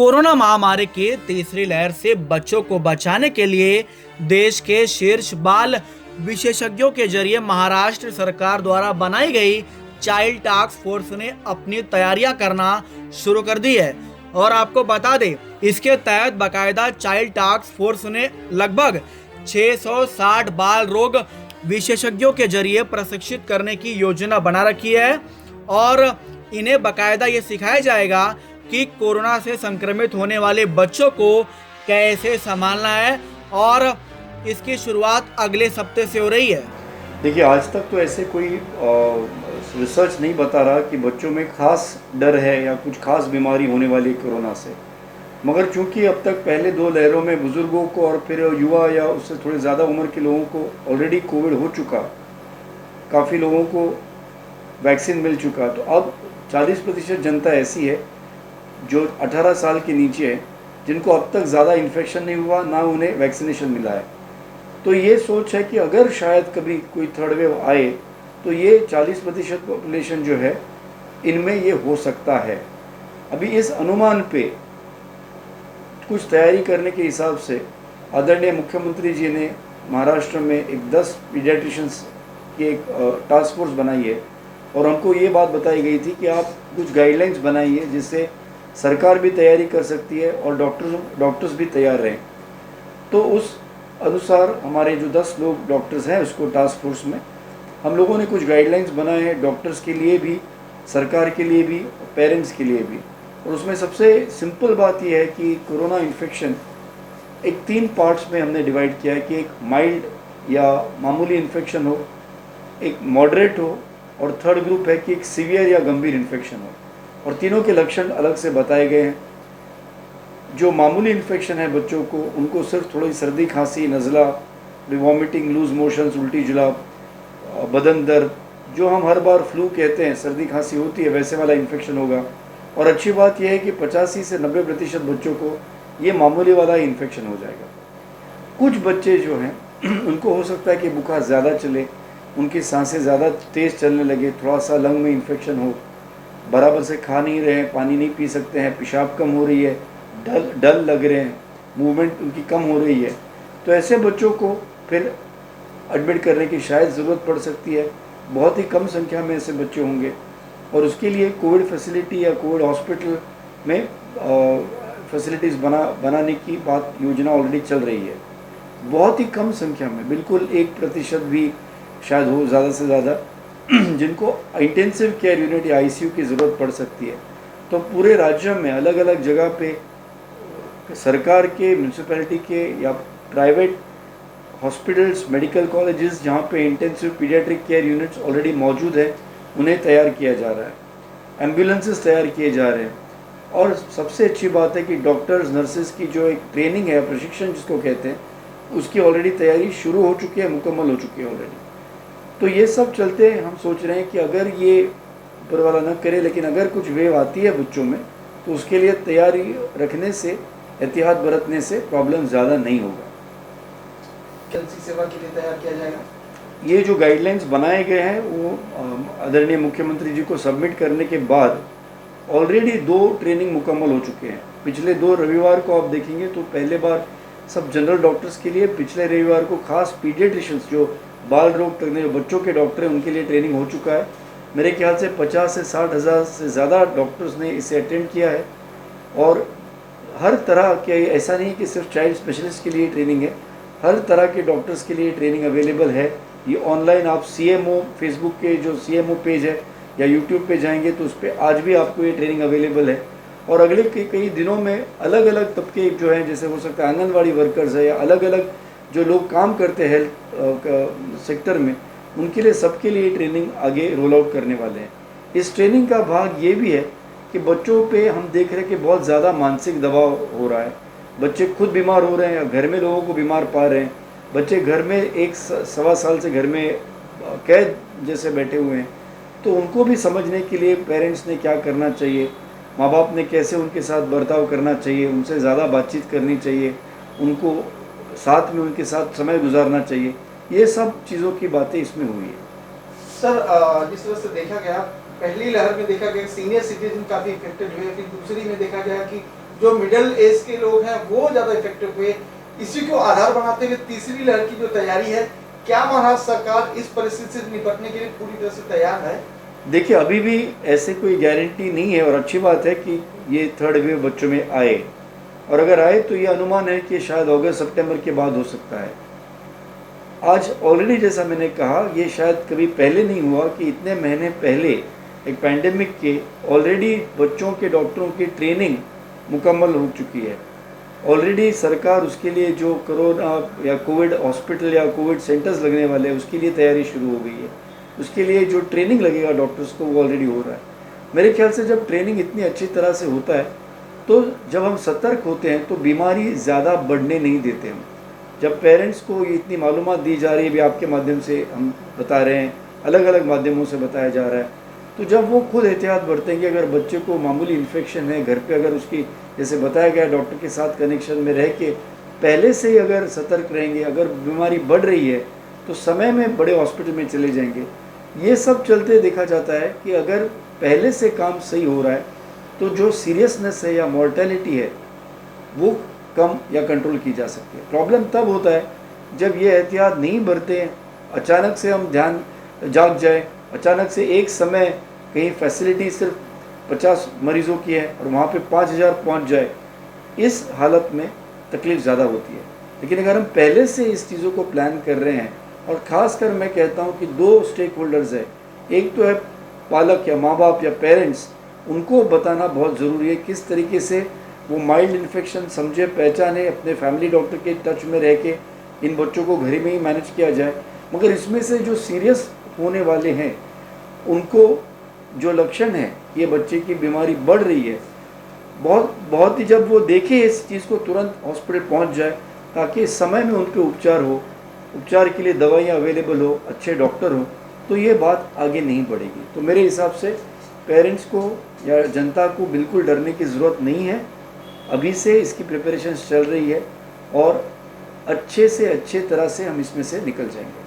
Corona महामारी की तीसरी लहर से बच्चों को बचाने के लिए देश के शीर्ष बाल विशेषज्ञों के जरिए महाराष्ट्र सरकार द्वारा बनाई गई चाइल्ड टास्क फोर्स ने अपनी तैयारियां करना शुरू कर दी है। और आपको बता दें, इसके तहत बाकायदा चाइल्ड टास्क फोर्स ने लगभग 660 बाल रोग विशेषज्ञों के जरिए प्रशिक्षित करने की योजना बना रखी है और इन्हें बाकायदा ये सिखाया जाएगा कि कोरोना से संक्रमित होने वाले बच्चों को कैसे संभालना है और इसकी शुरुआत अगले हफ्ते से हो रही है। देखिए, आज तक तो ऐसे कोई रिसर्च नहीं बता रहा कि बच्चों में खास डर है या कुछ खास बीमारी होने वाली है कोरोना से। मगर चूंकि अब तक पहले दो लहरों में बुज़ुर्गों को और फिर युवा या उससे थोड़े ज़्यादा उम्र के लोगों को ऑलरेडी कोविड हो चुका, काफ़ी लोगों को वैक्सीन मिल चुका, तो अब 40% जनता ऐसी है जो 18 साल के नीचे है जिनको अब तक ज़्यादा इन्फेक्शन नहीं हुआ, ना उन्हें वैक्सीनेशन मिला है। तो ये सोच है कि अगर शायद कभी कोई थर्ड वेव आए तो ये 40% पॉपुलेशन जो है इनमें ये हो सकता है। अभी इस अनुमान पे कुछ तैयारी करने के हिसाब से आदरणीय मुख्यमंत्री जी ने महाराष्ट्र में एक 10 पीडियाट्रिशियंस की एक टास्क फोर्स बनाई है और हमको ये बात बताई गई थी कि आप कुछ गाइडलाइंस बनाइए जिससे सरकार भी तैयारी कर सकती है और डॉक्टर्स भी तैयार रहें। तो उस अनुसार हमारे जो 10 लोग डॉक्टर्स हैं उसको टास्क फोर्स में हम लोगों ने कुछ गाइडलाइंस बनाए हैं, डॉक्टर्स के लिए भी, सरकार के लिए भी, पेरेंट्स के लिए भी। और उसमें सबसे सिंपल बात यह है कि कोरोना इन्फेक्शन एक 3 पार्ट्स में हमने डिवाइड किया है कि एक माइल्ड या मामूली इन्फेक्शन हो, एक मॉडरेट हो और थर्ड ग्रुप है कि एक सीवियर या गंभीर इन्फेक्शन हो। और तीनों के लक्षण अलग से बताए गए हैं। जो मामूली इन्फेक्शन है बच्चों को, उनको सिर्फ थोड़ी सर्दी, खांसी, नज़ला, वॉमिटिंग, लूज मोशंस, उल्टी जुलाब, बदन दर्द, जो हम हर बार फ्लू कहते हैं, सर्दी खांसी होती है, वैसे वाला इन्फेक्शन होगा। और अच्छी बात यह है कि 85 से 90% बच्चों को ये मामूली वाला ही इन्फेक्शन हो जाएगा। कुछ बच्चे जो हैं उनको हो सकता है कि बुखार ज़्यादा चले, उनकी सांसें ज़्यादा तेज़ चलने लगे, थोड़ा सा लंग में इन्फेक्शन हो, बराबर से खा नहीं रहे हैं, पानी नहीं पी सकते हैं, पेशाब कम हो रही है, डल लग रहे हैं, मूवमेंट उनकी कम हो रही है, तो ऐसे बच्चों को फिर एडमिट करने की शायद ज़रूरत पड़ सकती है। बहुत ही कम संख्या में ऐसे बच्चे होंगे और उसके लिए कोविड फैसिलिटी या कोविड हॉस्पिटल में फैसिलिटीज़ बनाने की बात, योजना ऑलरेडी चल रही है। बहुत ही कम संख्या में, बिल्कुल 1% भी शायद हो ज़्यादा से ज़्यादा, जिनको इंटेंसिव केयर यूनिट या आईसीयू की ज़रूरत पड़ सकती है। तो पूरे राज्य में अलग अलग जगह पे सरकार के, म्यूनसिपैलिटी के या प्राइवेट हॉस्पिटल्स, मेडिकल कॉलेजेस जहाँ पे intensive paediatric care units already मौजूद है, उन्हें तैयार किया जा रहा है। एम्बुलेंसेस तैयार किए जा रहे हैं। और सबसे अच्छी बात है कि डॉक्टर्स, नर्सेज की जो एक ट्रेनिंग है, प्रशिक्षण जिसको कहते हैं, उसकी ऑलरेडी तैयारी शुरू हो चुकी है, मुकम्मल हो चुकी है ऑलरेडी। तो ये सब चलते हम सोच रहे हैं कि अगर ये ऊपर वाला न करे, लेकिन अगर कुछ वेव आती है बच्चों में तो उसके लिए तैयारी रखने से, एहतियात बरतने से प्रॉब्लम ज़्यादा नहीं होगा। कैसी सेवा के लिए तैयार किया जाएगा? ये जो गाइडलाइंस बनाए गए हैं वो आदरणीय मुख्यमंत्री जी को सबमिट करने के बाद ऑलरेडी 2 ट्रेनिंग मुकम्मल हो चुके हैं। पिछले 2 रविवार को आप देखेंगे तो पहले बार सब जनरल डॉक्टर्स के लिए, पिछले रविवार को खास पीडियाट्रिशियंस जो बाल रोग तज्ञ, जो बच्चों के डॉक्टर हैं, उनके लिए ट्रेनिंग हो चुका है। मेरे ख्याल से 50 से 60 हज़ार से ज़्यादा डॉक्टर्स ने इसे अटेंड किया है। और हर तरह के, ऐसा नहीं कि सिर्फ चाइल्ड स्पेशलिस्ट के लिए ट्रेनिंग है, हर तरह के डॉक्टर्स के लिए ट्रेनिंग अवेलेबल है। ये ऑनलाइन आप CMO, फेसबुक के जो CMO पेज है या यूट्यूब पे जाएंगे तो उस पर आज भी आपको ये ट्रेनिंग अवेलेबल है। और अगले कई दिनों में अलग अलग तबके जो हैं, जैसे हो सकता है आंगनवाड़ी वर्कर्स है या अलग अलग जो लोग काम करते हैं हेल्थ सेक्टर में, उनके लिए, सबके लिए ट्रेनिंग आगे रोल आउट करने वाले हैं। इस ट्रेनिंग का भाग ये भी है कि बच्चों पे हम देख रहे हैं कि बहुत ज़्यादा मानसिक दबाव हो रहा है। बच्चे खुद बीमार हो रहे हैं या घर में लोगों को बीमार पा रहे हैं। बच्चे घर में 1-1.25 साल से घर में कैद जैसे बैठे हुए हैं। तो उनको भी समझने के लिए पेरेंट्स ने क्या करना चाहिए, माँ बाप ने कैसे उनके साथ बर्ताव करना चाहिए, उनसे ज़्यादा बातचीत करनी चाहिए, उनको साथ में उनके साथ समय गुजारना चाहिए, ये सब चीज़ों की बातें इसमें हुई है। सर, जिस तरह से देखा गया, पहली लहर में देखा गया सीनियर सिटीजन काफ़ी इफेक्टेड हुए, फिर दूसरी में देखा गया कि जो मिडिल एज के लोग हैं वो ज़्यादा इफेक्टिव हुए। इसी को आधार बनाते हुए तीसरी लहर की जो तैयारी है, क्या महाराष्ट्र सरकार इस परिस्थिति से निपटने के लिए पूरी तरह से तैयार है? देखिए, अभी भी ऐसे कोई गारंटी नहीं है और अच्छी बात है कि ये थर्ड वेव बच्चों में आए, और अगर आए तो ये अनुमान है कि शायद अगस्त सितंबर के बाद हो सकता है। आज ऑलरेडी जैसा मैंने कहा, ये शायद कभी पहले नहीं हुआ कि इतने महीने पहले एक पैंडेमिक के ऑलरेडी बच्चों के डॉक्टरों की ट्रेनिंग मुकम्मल हो चुकी है। ऑलरेडी सरकार उसके लिए जो कोरोना या कोविड हॉस्पिटल या कोविड सेंटर्स लगने वाले हैं उसके लिए तैयारी शुरू हो गई है। उसके लिए जो ट्रेनिंग लगेगा डॉक्टर्स को वो ऑलरेडी हो रहा है। मेरे ख्याल से जब ट्रेनिंग इतनी अच्छी तरह से होता है तो जब हम सतर्क होते हैं तो बीमारी ज़्यादा बढ़ने नहीं देते हम। जब पेरेंट्स को ये इतनी मालूमात दी जा रही है, भी आपके माध्यम से हम बता रहे हैं, अलग अलग माध्यमों से बताया जा रहा है, तो जब वो खुद एहतियात बरतेंगे, अगर बच्चे को मामूली इन्फेक्शन है घर पे, अगर उसकी जैसे बताया गया डॉक्टर के साथ कनेक्शन में रह के पहले से ही अगर सतर्क रहेंगे, अगर बीमारी बढ़ रही है तो समय में बड़े हॉस्पिटल में चले जाएंगे। ये सब चलते देखा जाता है कि अगर पहले से काम सही हो रहा है तो जो सीरियसनेस है या मॉर्टेलिटी है वो कम या कंट्रोल की जा सकती है। प्रॉब्लम तब होता है जब ये एहतियात नहीं बरते हैं, अचानक से हम ध्यान जाग जाए, अचानक से एक समय कहीं फैसिलिटी सिर्फ 50 मरीज़ों की है और वहाँ पे 5000 पहुँच जाए, इस हालत में तकलीफ़ ज़्यादा होती है। लेकिन अगर हम पहले से इस चीज़ों को प्लान कर रहे हैं, और ख़ास कर मैं कहता हूँ कि 2 स्टेक होल्डर्स है, एक तो है पालक या माँ बाप या पेरेंट्स, उनको बताना बहुत ज़रूरी है किस तरीके से वो माइल्ड इन्फेक्शन समझे, पहचाने, अपने फैमिली डॉक्टर के टच में रह के इन बच्चों को घर में ही मैनेज किया जाए। मगर इसमें से जो सीरियस होने वाले हैं उनको जो लक्षण है ये बच्चे की बीमारी बढ़ रही है, बहुत ही जब वो देखे इस चीज़ को तुरंत हॉस्पिटल पहुंच जाए, ताकि इस समय में उन पे उपचार हो, उपचार के लिए दवाइयाँ अवेलेबल हो, अच्छे डॉक्टर हो, तो ये बात आगे नहीं बढ़ेगी। तो मेरे हिसाब से पेरेंट्स को या जनता को बिल्कुल डरने की ज़रूरत नहीं है। अभी से इसकी प्रिपरेशन चल रही है और अच्छे से अच्छे तरह से हम इसमें से निकल जाएंगे।